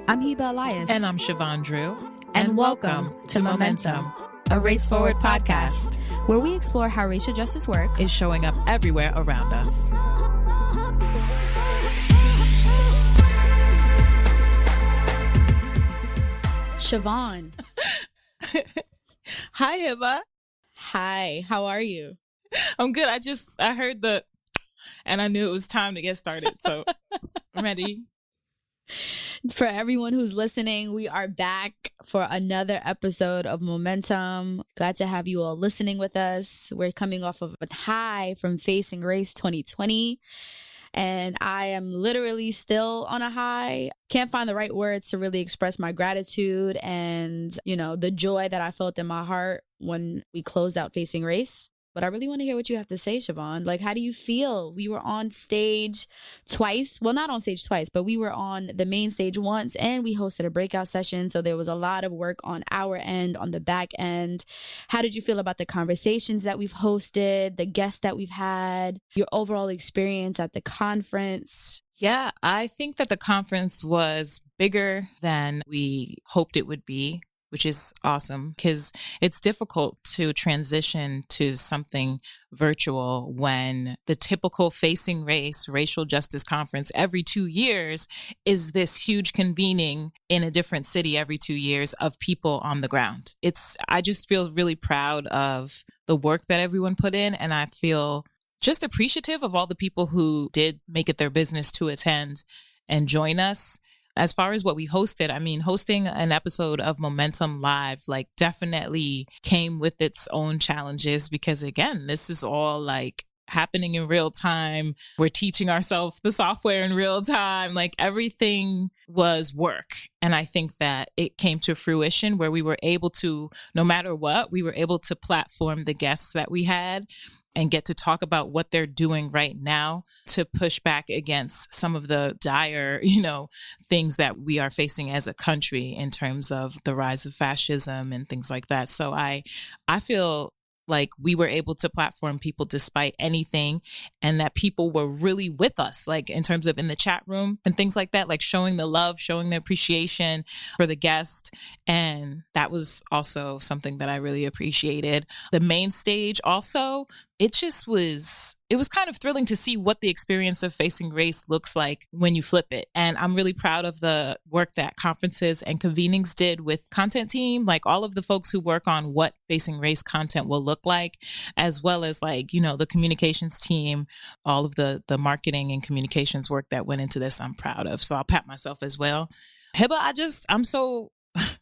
I'm Hiba Elias. And I'm Chevon Drew. And welcome to Momentum, a Race Forward podcast, where we explore how racial justice work is showing up everywhere around us. Chevon. Hi, Hiba. Hi, how are you? I'm good. I heard and I knew it was time to get started. So I'm ready. For everyone who's listening, we are back for another episode of Momentum. Glad to have you all listening with us. We're coming off of a high from Facing Race 2020. And I am literally still on a high. Can't find the right words to really express my gratitude and, the joy that I felt in my heart when we closed out Facing Race. But I really want to hear what you have to say, Chevon. Like, how do you feel? We were on stage twice. Well, not on stage twice, but we were on the main stage once, and we hosted a breakout session. So there was a lot of work on our end, on the back end. How did you feel about the conversations that we've hosted, the guests that we've had, your overall experience at the conference? Yeah, I think that the conference was bigger than we hoped it would be, which is awesome because it's difficult to transition to something virtual when the typical Facing Race racial justice conference every 2 years is this huge convening in a different city every 2 years of people on the ground. I just feel really proud of the work that everyone put in, and I feel just appreciative of all the people who did make it their business to attend and join us. As far as what we hosted, hosting an episode of Momentum Live, definitely came with its own challenges because, again, this is all happening in real time. We're teaching ourselves the software in real time. Everything was work. And I think that it came to fruition where we were able to, no matter what, we were able to platform the guests that we had and get to talk about what they're doing right now to push back against some of the dire, things that we are facing as a country in terms of the rise of fascism and things like that. So I feel like we were able to platform people despite anything, and that people were really with us, in terms of in the chat room and things like that, showing the love, showing the appreciation for the guest. And that was also something that I really appreciated. The main stage also, it was kind of thrilling to see what the experience of Facing Race looks like when you flip it. And I'm really proud of the work that conferences and convenings did with content team, all of the folks who work on what Facing Race content will look like, as well as the communications team, all of the marketing and communications work that went into this, I'm proud of. So I'll pat myself as well. Hiba, I'm so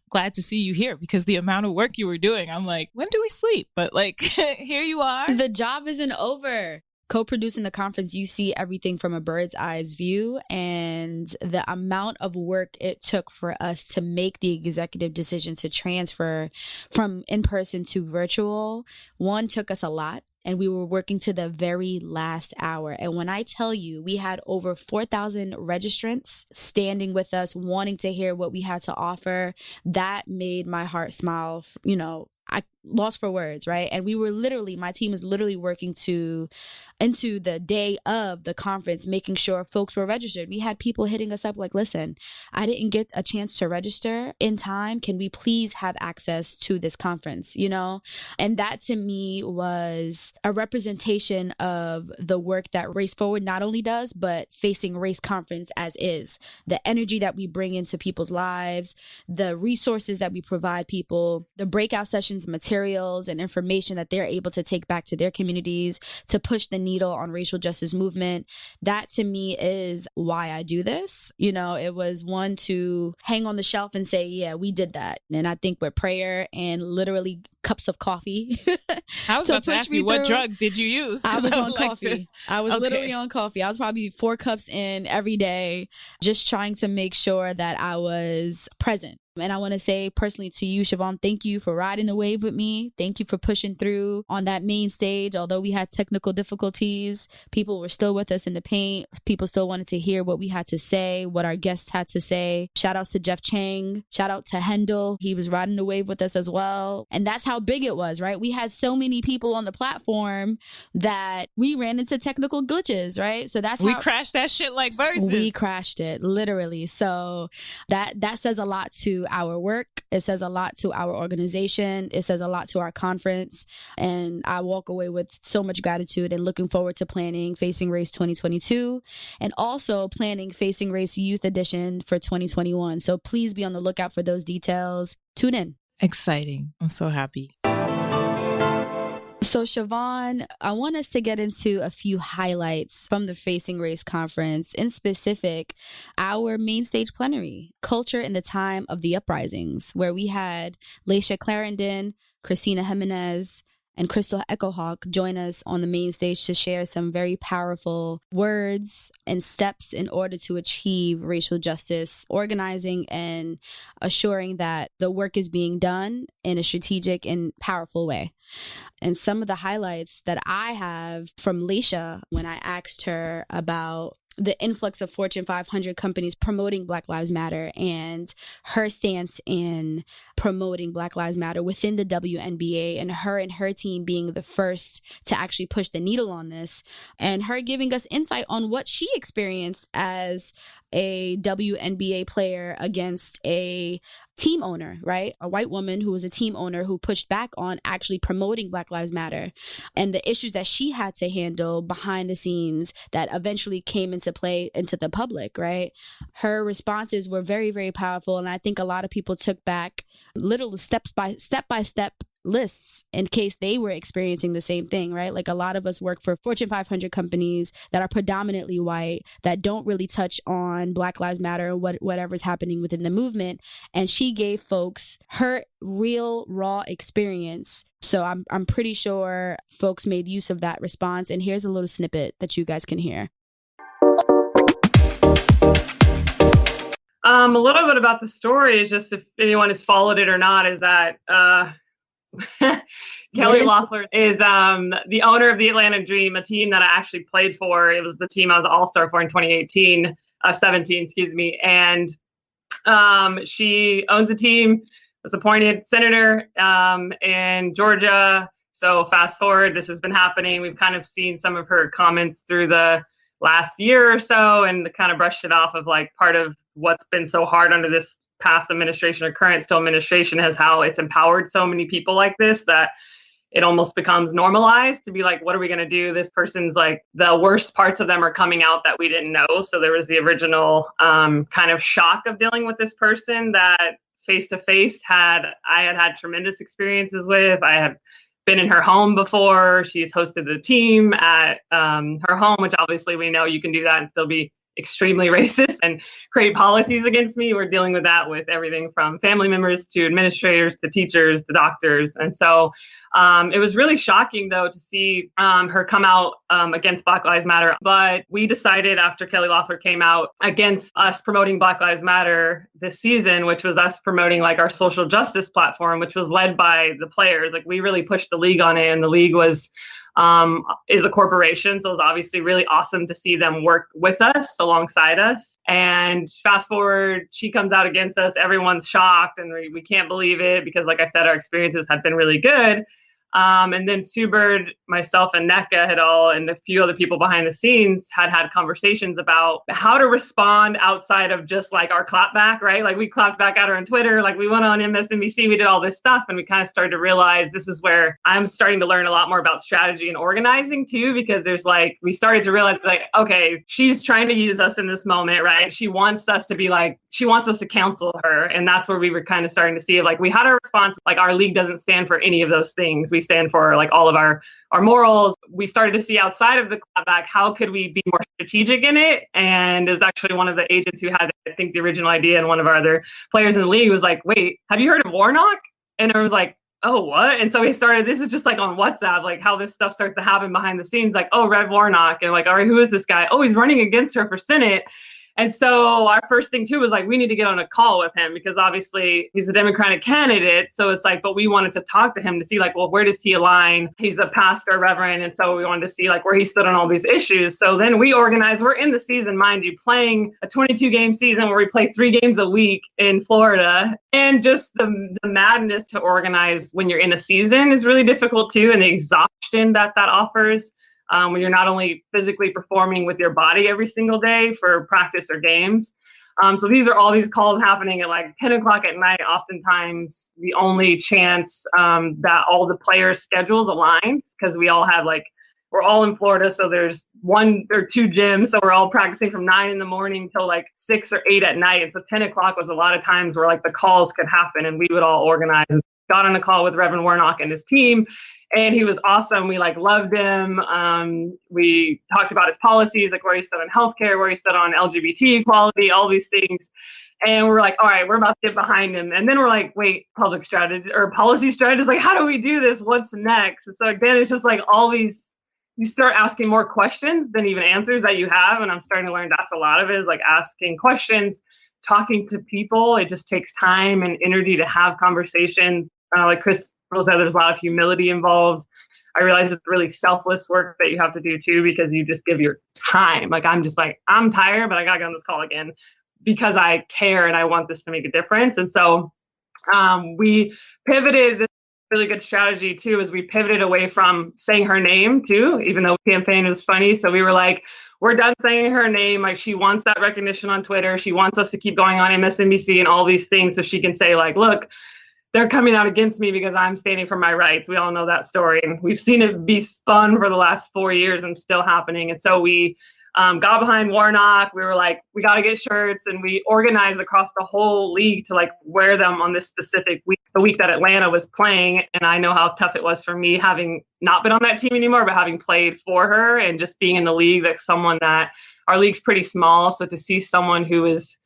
glad to see you here because the amount of work you were doing, I'm like, when do we sleep? But here you are. The job isn't over. Co-producing the conference, you see everything from a bird's eyes view, and the amount of work it took for us to make the executive decision to transfer from in-person to virtual, took us a lot. And we were working to the very last hour. And when I tell you, we had over 4,000 registrants standing with us, wanting to hear what we had to offer, that made my heart smile. I lost for words, right? And we were my team was literally working into the day of the conference, making sure folks were registered. We had people hitting us up listen, I didn't get a chance to register in time. Can we please have access to this conference, And that to me was a representation of the work that Race Forward not only does, but Facing Race Conference as is. The energy that we bring into people's lives, the resources that we provide people, the breakout sessions, materials and information that they're able to take back to their communities to push the needle on racial justice movement. That to me is why I do this. It was one to hang on the shelf and say, yeah, we did that. And I think with prayer and literally cups of coffee. I was about to ask you, what drug did you use? I was on coffee. I was literally on coffee. I was probably 4 cups in every day, just trying to make sure that I was present. And I want to say personally to you, Chevon, thank you for riding the wave with me. Thank you for pushing through on that main stage. Although we had technical difficulties, people were still with us in the paint. People still wanted to hear what we had to say, what our guests had to say. Shout outs to Jeff Chang. Shout out to Hendel. He was riding the wave with us as well. And that's how big it was, right? We had so many people on the platform that we ran into technical glitches, right? So that's we how crashed that shit like Versus. We crashed it, literally. So that says a lot to our work. It says a lot to our organization. It says a lot to our conference. And I walk away with so much gratitude and looking forward to planning Facing Race 2022 and also planning Facing Race Youth Edition for 2021. So please be on the lookout for those details. Tune in. Exciting. I'm so happy. So Chevon, I want us to get into a few highlights from the Facing Race conference, in specific, our main stage plenary, Culture in the Time of the Uprisings, where we had Layshia Clarendon, Cristina Jiminez, and Crystal Echohawk join us on the main stage to share some very powerful words and steps in order to achieve racial justice, organizing and assuring that the work is being done in a strategic and powerful way. And some of the highlights that I have from Layshia when I asked her about the influx of Fortune 500 companies promoting Black Lives Matter and her stance in promoting Black Lives Matter within the WNBA and her team being the first to actually push the needle on this, and her giving us insight on what she experienced as a WNBA player against a team owner, right? A white woman who was a team owner who pushed back on actually promoting Black Lives Matter and the issues that she had to handle behind the scenes that eventually came into play into the public, right? Her responses were very, very powerful. And I think a lot of people took back little step by step lists in case they were experiencing the same thing, right? Like a lot of us work for Fortune 500 companies that are predominantly white, that don't really touch on Black Lives Matter or whatever's happening within the movement. And she gave folks her real raw experience. So I'm pretty sure folks made use of that response. And here's a little snippet that you guys can hear. A little bit about the story is just if anyone has followed it or not, is that Kelly Loeffler is the owner of the Atlanta Dream, a team that I actually played for. It was the team I was an all-star for in 17, excuse me. And she owns a team, was appointed senator in Georgia. So fast forward, this has been happening. We've kind of seen some of her comments through the last year or so and kind of brushed it off of like part of what's been so hard under this past administration or current still administration is how it's empowered so many people like this that it almost becomes normalized to be like, what are we going to do? This person's like, the worst parts of them are coming out that we didn't know. So there was the original kind of shock of dealing with this person that face to face I had tremendous experiences with. I had been in her home before. She's hosted the team at her home, which obviously we know you can do that and still be extremely racist and create policies against me. We're dealing with that with everything from family members to administrators to teachers to doctors. And so it was really shocking, though, to see her come out against Black Lives Matter. But we decided after Kelly Loeffler came out against us promoting Black Lives Matter this season, which was us promoting like our social justice platform, which was led by the players. Like we really pushed the league on it, and the league is a corporation. So it was obviously really awesome to see them work with us alongside us. And fast forward, she comes out against us. Everyone's shocked and we can't believe it because, like I said, our experiences had been really good. And then Sue Bird, myself, and NECA and a few other people behind the scenes had conversations about how to respond outside of just like our clapback, right? Like we clapped back at her on Twitter, like we went on MSNBC, we did all this stuff. And we kind of started to realize this is where I'm starting to learn a lot more about strategy and organizing too, because we started to realize like, okay, she's trying to use us in this moment, right? She wants us to counsel her. And that's where we were kind of starting to see like we had a response, like our league doesn't stand for any of those things. We stand for like all of our morals. We started to see outside of the clapback, how could we be more strategic in it? And it was actually one of the agents who had, I think, the original idea, and one of our other players in the league was like, wait, have you heard of Warnock? And I was like, oh, what? And so we started, this is just like on WhatsApp, like how this stuff starts to happen behind the scenes, like, oh, Rev Warnock. And like, all right, who is this guy? Oh, he's running against her for Senate. And so our first thing too was like, we need to get on a call with him because obviously he's a Democratic candidate. So it's like, but we wanted to talk to him to see like, well, where does he align? He's a pastor, reverend. And so we wanted to see like where he stood on all these issues. So then we organized, we're in the season, mind you, playing a 22 game season where we play 3 games a week in Florida. And just the madness to organize when you're in a season is really difficult too. And the exhaustion that offers. When you're not only physically performing with your body every single day for practice or games. So these are all these calls happening at like 10 o'clock at night, oftentimes the only chance that all the players' schedules align because we all have like, we're all in Florida. So there's 1 or 2 gyms. So we're all practicing from 9 in the morning till like 6 or 8 at night. And so 10 o'clock was a lot of times where like the calls could happen and we would all organize. Got on a call with Reverend Warnock and his team. And he was awesome. We like loved him. We talked about his policies, like where he stood on healthcare, where he stood on LGBT equality, all these things. And we're like, all right, we're about to get behind him. And then we're like, wait, public strategy or policy strategists, like, how do we do this? What's next? And so again, it's just like all these, you start asking more questions than even answers that you have. And I'm starting to learn that's a lot of it is like asking questions, talking to people. It just takes time and energy to have conversations. Like Chris said, there's a lot of humility involved. I realize it's really selfless work that you have to do too, because you just give your time. Like, I'm just like, I'm tired, but I got to get on this call again because I care and I want this to make a difference. And so we pivoted. This really good strategy too, is we pivoted away from saying her name too, even though campaign is funny. So we were like, we're done saying her name. Like, she wants that recognition on Twitter. She wants us to keep going on MSNBC and all these things so she can say like, look, they're coming out against me because I'm standing for my rights. We all know that story. And we've seen it be spun for the last 4 years and still happening. And so we got behind Warnock. We were like, we got to get shirts. And we organized across the whole league to like wear them on this specific week, the week that Atlanta was playing. And I know how tough it was for me having not been on that team anymore, but having played for her and just being in the league, like someone that our league's pretty small. So to see someone who is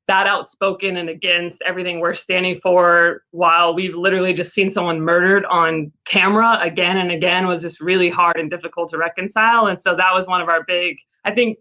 that outspoken and against everything we're standing for, while we've literally just seen someone murdered on camera again and again, was just really hard and difficult to reconcile. And so that was one of our big, I think,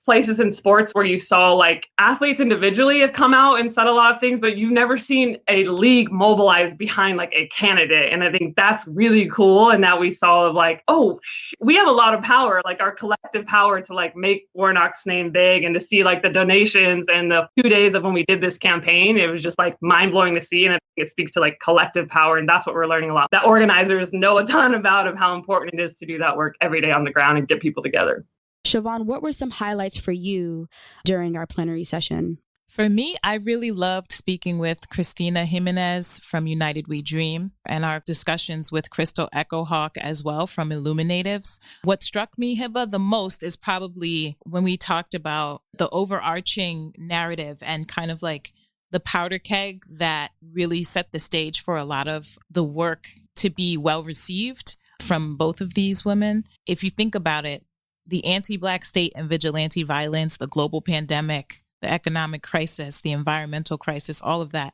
places in sports where you saw like athletes individually have come out and said a lot of things, but you've never seen a league mobilized behind like a candidate. And I think that's really cool. And that we saw of like, oh, we have a lot of power, like our collective power to like make Warnock's name big, and to see like the donations and the 2 days of when we did this campaign, it was just like mind blowing to see. And I think it speaks to like collective power. And that's what we're learning a lot, that organizers know a ton about, of how important it is to do that work every day on the ground and get people together. Chevon, what were some highlights for you during our plenary session? For me, I really loved speaking with Cristina Jiminez from United We Dream, and our discussions with Crystal Echohawk as well from IllumiNatives. What struck me, Hiba, the most is probably when we talked about the overarching narrative and kind of like the powder keg that really set the stage for a lot of the work to be well received from both of these women. If you think about it, the anti-Black state and vigilante violence, the global pandemic, the economic crisis, the environmental crisis, all of that,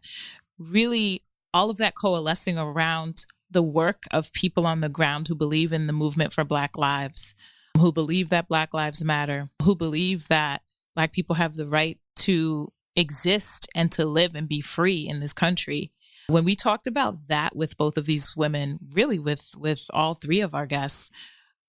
really all of that coalescing around the work of people on the ground who believe in the movement for Black lives, who believe that Black lives matter, who believe that Black people have the right to exist and to live and be free in this country. When we talked about that with both of these women, really with all 3 of our guests,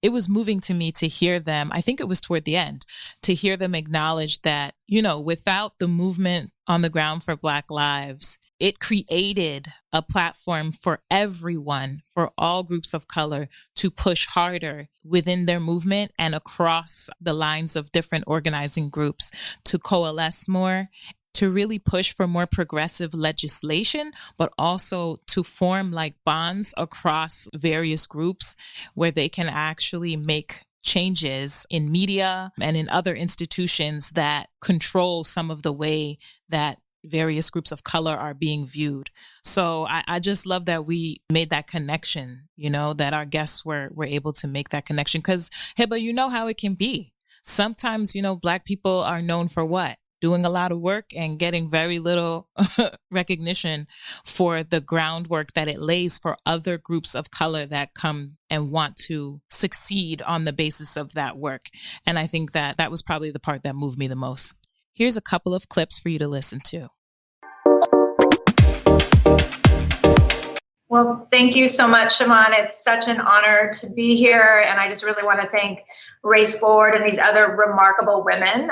it was moving to me to hear them, I think it was toward the end, to hear them acknowledge that, you know, without the movement on the ground for Black lives, it created a platform for everyone, for all groups of color, to push harder within their movement and across the lines of different organizing groups, to coalesce more, to really push for more progressive legislation, but also to form like bonds across various groups where they can actually make changes in media and in other institutions that control some of the way that various groups of color are being viewed. So I just love that we made that connection, you know, that our guests were able to make that connection. Because, Hiba, you know how it can be. Sometimes, you know, Black people are known for what? Doing a lot of work and getting very little recognition for the groundwork that it lays for other groups of color that come and want to succeed on the basis of that work. And I think that that was probably the part that moved me the most. Here's a couple of clips for you to listen to. Well, thank you so much, Chevon. It's such an honor to be here. And I just really want to thank Race Forward and these other remarkable women,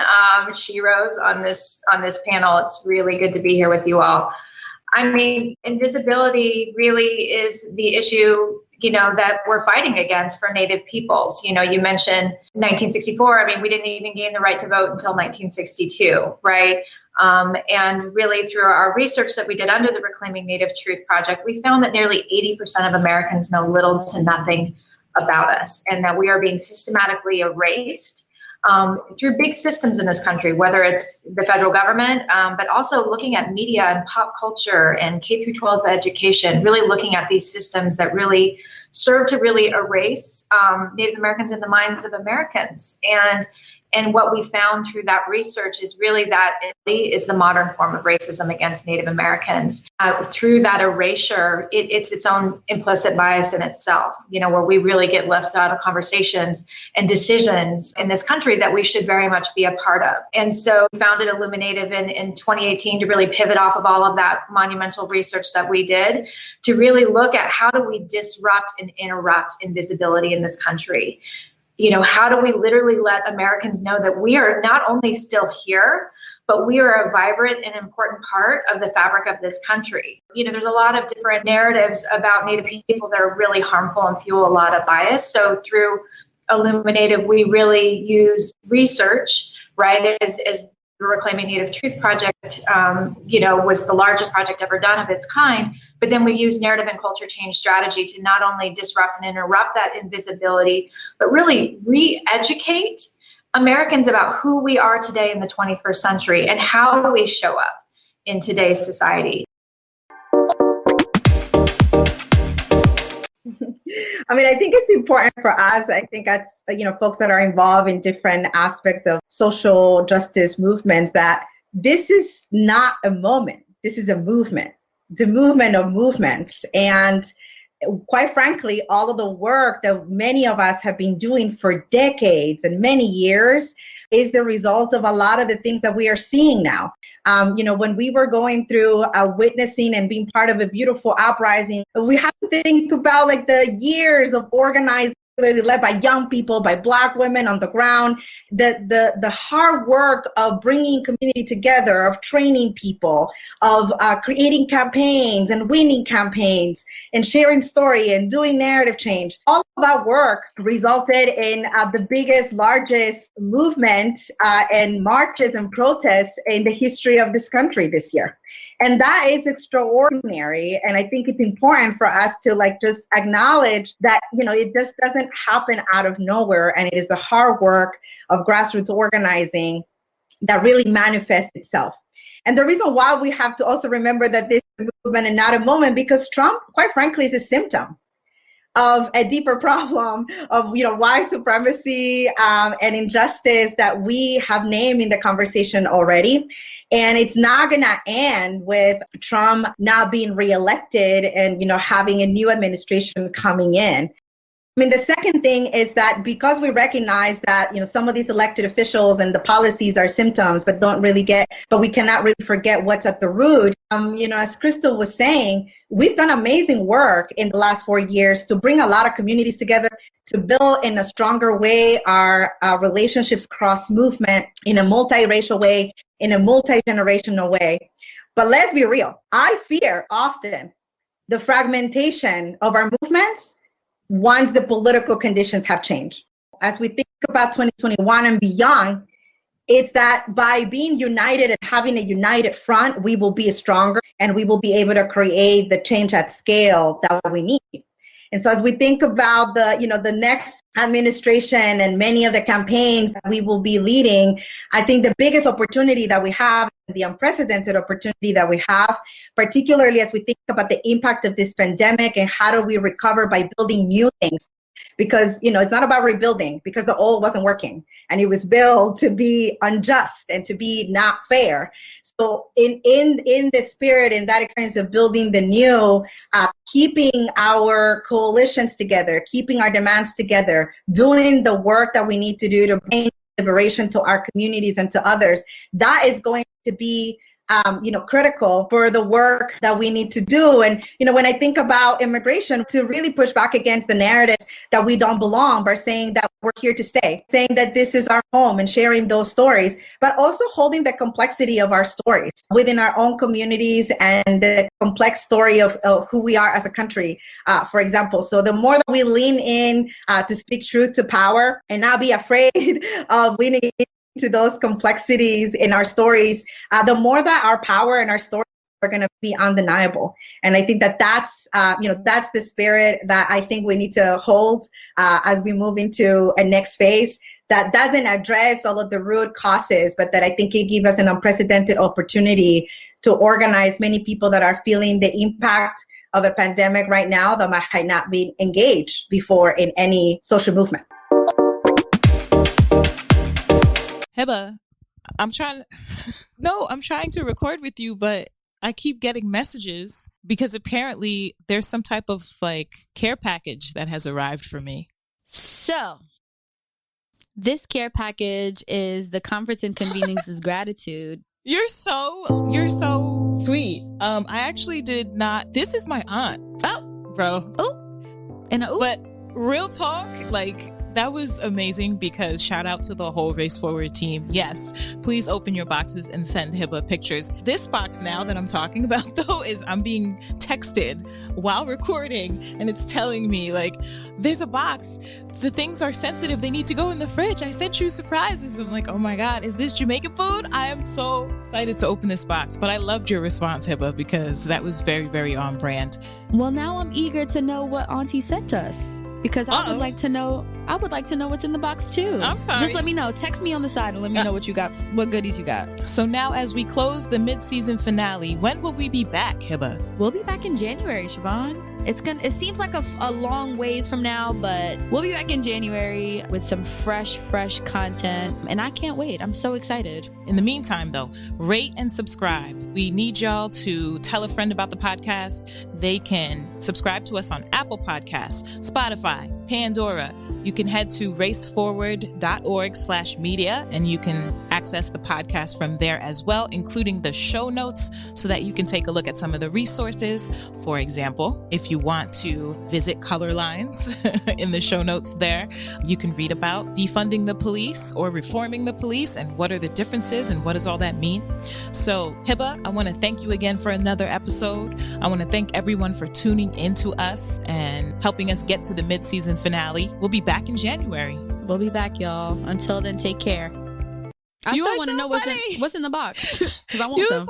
sheroes on this panel. It's really good to be here with you all. I mean, invisibility really is the issue, that we're fighting against for Native peoples. You mentioned 1964. I mean, we didn't even gain the right to vote until 1962, right? And really through our research that we did under the Reclaiming Native Truth Project, we found that nearly 80% of Americans know little to nothing about us, and that we are being systematically erased through big systems in this country, whether it's the federal government, but also looking at media and pop culture and K through 12 education, really looking at these systems that really serve to really erase Native Americans in the minds of Americans. And what we found through that research is really that it is the modern form of racism against Native Americans. Through that erasure, it's its own implicit bias in itself, where we really get left out of conversations and decisions in this country that we should very much be a part of. And so we founded IllumiNative in 2018 to really pivot off of all of that monumental research that we did to really look at how do we disrupt and interrupt invisibility in this country. How do we literally let Americans know that we are not only still here, but we are a vibrant and important part of the fabric of this country. There's a lot of different narratives about Native people that are really harmful and fuel a lot of bias. So through IllumiNative, we really use research, right, as the Reclaiming Native Truth Project, was the largest project ever done of its kind. But then we use narrative and culture change strategy to not only disrupt and interrupt that invisibility, but really re-educate Americans about who we are today in the 21st century and how do we show up in today's society. I mean, I think it's important for us. I think that's, folks that are involved in different aspects of social justice movements, that this is not a moment. This is a movement, the movement of movements. And quite frankly, all of the work that many of us have been doing for decades and many years is the result of a lot of the things that we are seeing now. When we were going through witnessing and being part of a beautiful uprising, we have to think about the years of organizing, led by young people, by Black women on the ground, the hard work of bringing community together, of training people, of creating campaigns and winning campaigns and sharing story and doing narrative change. All of that work resulted in the biggest, largest movement and marches and protests in the history of this country this year. And that is extraordinary. And I think it's important for us to just acknowledge that, it just doesn't happen out of nowhere. And it is the hard work of grassroots organizing that really manifests itself. And the reason why we have to also remember that this is a movement and not a moment, because Trump, quite frankly, is a symptom of a deeper problem of white supremacy and injustice that we have named in the conversation already. And it's not gonna end with Trump not being reelected and having a new administration coming in. I mean, the second thing is that because we recognize that, some of these elected officials and the policies are symptoms, but we cannot really forget what's at the root. As Crystal was saying, we've done amazing work in the last 4 years to bring a lot of communities together, to build in a stronger way our relationships cross movement in a multiracial way, in a multi-generational way. But let's be real. I fear often the fragmentation of our movements once the political conditions have changed. As we think about 2021 and beyond, it's that by being united and having a united front, we will be stronger and we will be able to create the change at scale that we need. And so as we think about the next administration and many of the campaigns that we will be leading, I think the biggest opportunity that we have, the unprecedented opportunity that we have, particularly as we think about the impact of this pandemic and how do we recover by building new things. Because, it's not about rebuilding, because the old wasn't working and it was built to be unjust and to be not fair. So in the spirit, in that experience of building the new, keeping our coalitions together, keeping our demands together, doing the work that we need to do to bring liberation to our communities and to others, that is going to be critical for the work that we need to do. And, when I think about immigration, to really push back against the narratives that we don't belong by saying that we're here to stay, saying that this is our home and sharing those stories, but also holding the complexity of our stories within our own communities and the complex story of who we are as a country, for example. So the more that we lean in to speak truth to power and not be afraid of leaning to those complexities in our stories, the more that our power and our stories are going to be undeniable. And I think that that's the spirit that I think we need to hold as we move into a next phase that doesn't address all of the root causes, but that I think it gives us an unprecedented opportunity to organize many people that are feeling the impact of a pandemic right now that might not be engaged before in any social movement. Hiba, I'm trying to record with you, but I keep getting messages because apparently there's some type of care package that has arrived for me. So this care package is the Conference and Convenings's gratitude. You're so sweet. I actually did not. This is my aunt. Oh, bro. Oh, and but real talk, that was amazing because shout out to the whole Race Forward team. Yes, please open your boxes and send Hiba pictures. This box now that I'm talking about, though, is I'm being texted while recording and it's telling me there's a box. The things are sensitive. They need to go in the fridge. I sent you surprises. I'm like, oh my God, is this Jamaican food? I am so excited to open this box. But I loved your response, Hiba, because that was very, very on brand. Well, now I'm eager to know what Auntie sent us. Because I would like to know what's in the box too. I'm sorry. Just let me know. Text me on the side and let me know what you got, what goodies you got. So now as we close the mid-season finale, when will we be back, Hiba? We'll be back in January, Chevon. It seems like a long ways from now, but we'll be back in January with some fresh content. And I can't wait. I'm so excited. In the meantime, though, rate and subscribe. We need y'all to tell a friend about the podcast. They can subscribe to us on Apple Podcasts, Spotify, Pandora. You can head to raceforward.org/media and you can access the podcast from there as well, including the show notes so that you can take a look at some of the resources. For example, if you want to visit Color Lines in the show notes there, you can read about defunding the police or reforming the police and what are the differences and what does all that mean. So Hiba, I want to thank you again for another episode. I want to thank everyone for tuning into us and helping us get to the mid-season finale. We'll be back in January. We'll be back, y'all. Until then, take care. I still want to know what's in the box because I want some.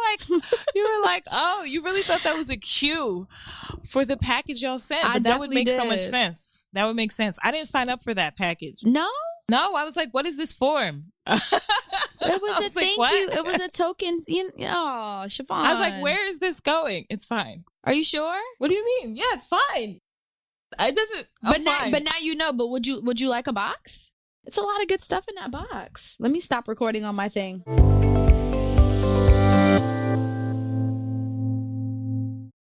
You were like, oh, you really thought that was a cue for the package y'all sent? But that would make so much sense. That would make sense. I didn't sign up for that package. No, I was like, what is this form? It was a thank you. It was a token. Oh, Chevon. I was like, where is this going? It's fine. Are you sure? What do you mean? Yeah, it's fine. It doesn't. But now you know. But would you like a box? It's a lot of good stuff in that box. Let me stop recording on my thing.